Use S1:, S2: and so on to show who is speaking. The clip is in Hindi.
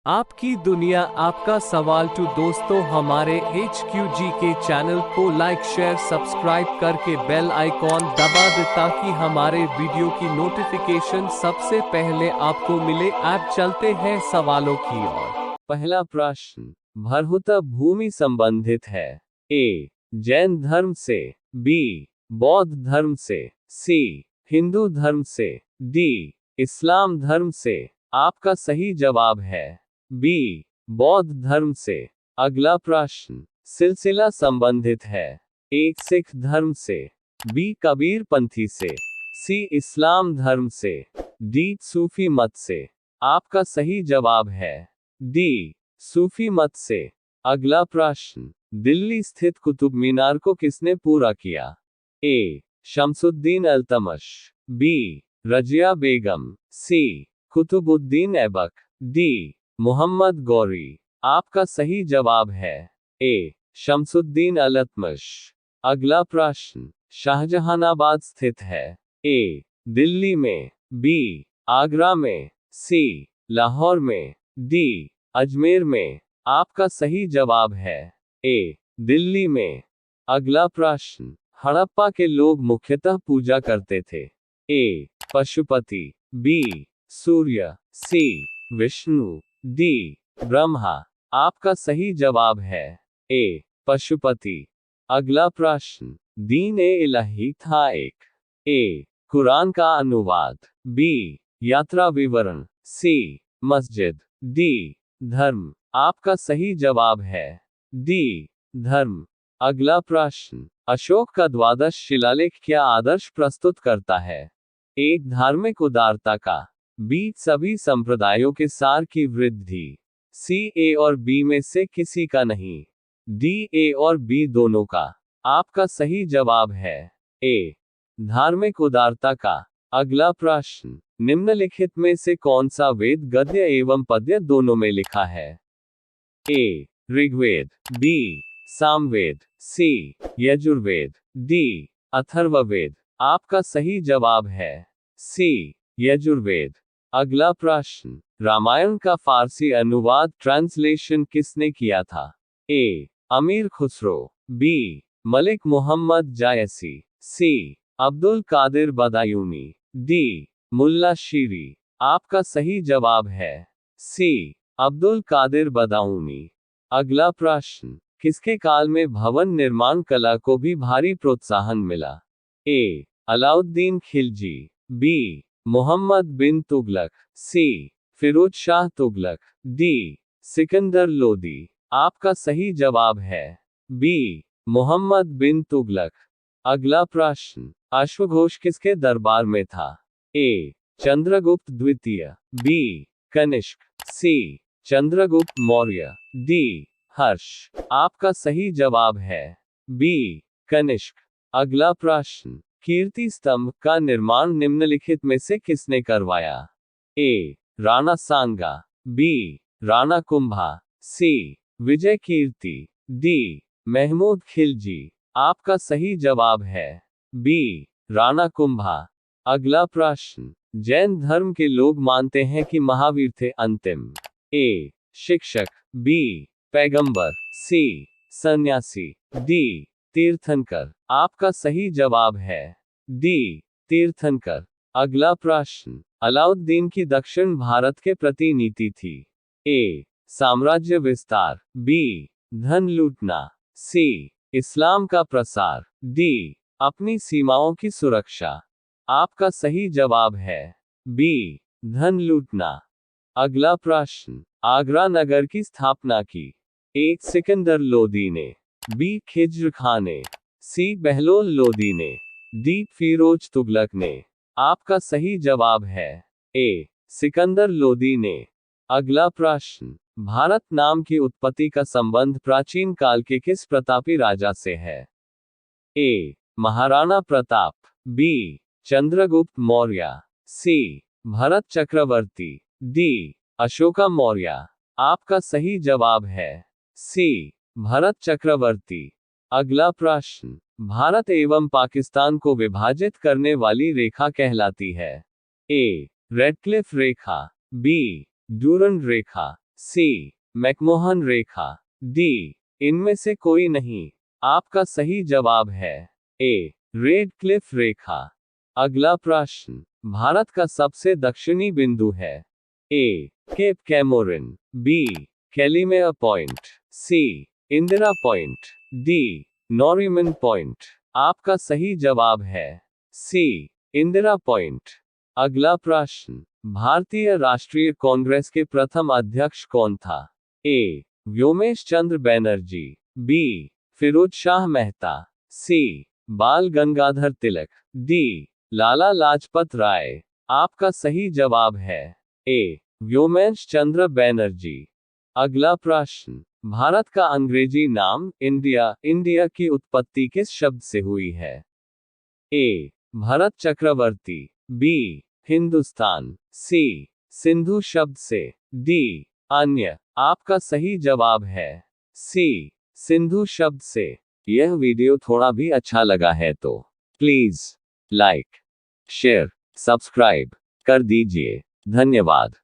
S1: आपकी दुनिया आपका सवाल टू दोस्तों हमारे HQG के चैनल को लाइक शेयर सब्सक्राइब करके बेल आइकॉन दबा दे ताकि हमारे वीडियो की नोटिफिकेशन सबसे पहले आपको मिले। आप चलते हैं सवालों की ओर। पहला प्रश्न भरहुता भूमि संबंधित है। ए जैन धर्म से, बी बौद्ध धर्म से, सी हिंदू धर्म से, डी इस्लाम धर्म से। आपका सही जवाब है बी बौद्ध धर्म से। अगला प्रश्न सिलसिला संबंधित है। ए सिख धर्म से, बी कबीर पंथी से, सी इस्लाम धर्म से, डी सूफी मत से। आपका सही जवाब है डी सूफी मत से। अगला प्रश्न दिल्ली स्थित कुतुब मीनार को किसने पूरा किया। ए शमसुद्दीन अल्तमश, बी रजिया बेगम, सी कुतुबुद्दीन ऐबक, डी मोहम्मद गौरी। आपका सही जवाब है ए शमसुद्दीन अल्तमश। अगला प्रश्न शाहजहानाबाद स्थित है। ए दिल्ली में, बी आगरा में, सी लाहौर में, डी अजमेर में। आपका सही जवाब है ए दिल्ली में। अगला प्रश्न हड़प्पा के लोग मुख्यतः पूजा करते थे। ए पशुपति, बी सूर्य, सी विष्णु, डी ब्रह्मा। आपका सही जवाब है ए पशुपति। अगला प्रश्न दीन ए इलाही था एक। ए कुरान का अनुवाद, बी यात्रा विवरण, सी मस्जिद, डी धर्म। आपका सही जवाब है डी धर्म। अगला प्रश्न अशोक का द्वादश शिलालेख क्या आदर्श प्रस्तुत करता है। ए धार्मिक उदारता का, बी सभी संप्रदायों के सार की वृद्धि, सी ए और बी में से किसी का नहीं, डी ए और बी दोनों का। आपका सही जवाब है ए धार्मिक उदारता का। अगला प्रश्न निम्नलिखित में से कौन सा वेद गद्य एवं पद्य दोनों में लिखा है। ए ऋग्वेद, बी सामवेद, सी यजुर्वेद, डी अथर्ववेद। आपका सही जवाब है सी यजुर्वेद। अगला प्रश्न रामायण का फारसी अनुवाद ट्रांसलेशन किसने किया था। ए अमीर खुसरो, बी मलिक मोहम्मद जायसी, सी अब्दुल कादिर बदायूनी, डी मुल्ला शीरी। आपका सही जवाब है सी अब्दुल कादिर बदायूनी। अगला प्रश्न किसके काल में भवन निर्माण कला को भी भारी प्रोत्साहन मिला। ए अलाउद्दीन खिलजी, बी मोहम्मद बिन तुगलक, सी फिरोज शाह तुगलक, डी सिकंदर लोदी। आपका सही जवाब है बी मोहम्मद बिन तुगलक। अगला प्रश्न अश्वघोष किसके दरबार में था। ए चंद्रगुप्त द्वितीय, बी कनिष्क, सी चंद्रगुप्त मौर्य, डी हर्ष। आपका सही जवाब है बी कनिष्क। अगला प्रश्न कीर्ति स्तंभ का निर्माण निम्नलिखित में से किसने करवाया। ए राणा सांगा, बी राणा कुंभा, सी विजय कीर्ति, डी महमूद खिलजी। आपका सही जवाब है बी राणा कुंभा। अगला प्रश्न जैन धर्म के लोग मानते हैं कि महावीर थे अंतिम। ए शिक्षक, बी पैगंबर, सी सन्यासी, डी तीर्थंकर। आपका सही जवाब है डी तीर्थंकर। अगला प्रश्न अलाउद्दीन की दक्षिण भारत के प्रति नीति थी। ए साम्राज्य विस्तार, बी धन लूटना, सी इस्लाम का प्रसार, डी अपनी सीमाओं की सुरक्षा। आपका सही जवाब है बी धन लूटना। अगला प्रश्न आगरा नगर की स्थापना की। ए सिकंदर लोदी ने, बी खिज्र खां ने, सी बहलोल लोदी ने, डी फिरोज तुगलक ने। आपका सही जवाब है ए सिकंदर लोदी ने। अगला प्रश्न भारत नाम की उत्पत्ति का संबंध प्राचीन काल के किस प्रतापी राजा से है। ए महाराणा प्रताप, बी चंद्रगुप्त मौर्य, सी भरत चक्रवर्ती, डी अशोका मौर्य। आपका सही जवाब है सी भरत चक्रवर्ती। अगला प्रश्न भारत एवं पाकिस्तान को विभाजित करने वाली रेखा कहलाती है। ए रेडक्लिफ रेखा, बी डूरंड रेखा, सी मैकमोहन रेखा, डी इनमें से कोई नहीं। आपका सही जवाब है ए रेड क्लिफ रेखा। अगला प्रश्न, भारत का सबसे दक्षिणी बिंदु है ए केप कैमोरिन, बी कैलिमेयर पॉइंट, सी इंदिरा पॉइंट, डी नॉरिमन पॉइंट। आपका सही जवाब है सी इंदिरा पॉइंट। अगला प्रश्न, भारतीय राष्ट्रीय कांग्रेस के प्रथम अध्यक्ष कौन था? ए व्योमेश चंद्र बैनर्जी, बी फिरोज शाह मेहता, सी बाल गंगाधर तिलक, डी लाला लाजपत राय। आपका सही जवाब है ए व्योमेश चंद्र बैनर्जी। अगला प्रश्न, भारत का अंग्रेजी नाम इंडिया की उत्पत्ति किस शब्द से हुई है? ए भरत चक्रवर्ती, बी हिंदुस्तान, सी सिंधु शब्द से, डी अन्य। आपका सही जवाब है सी सिंधु शब्द से। यह वीडियो थोड़ा भी अच्छा लगा है तो प्लीज लाइक, शेयर, सब्सक्राइब कर दीजिए। धन्यवाद।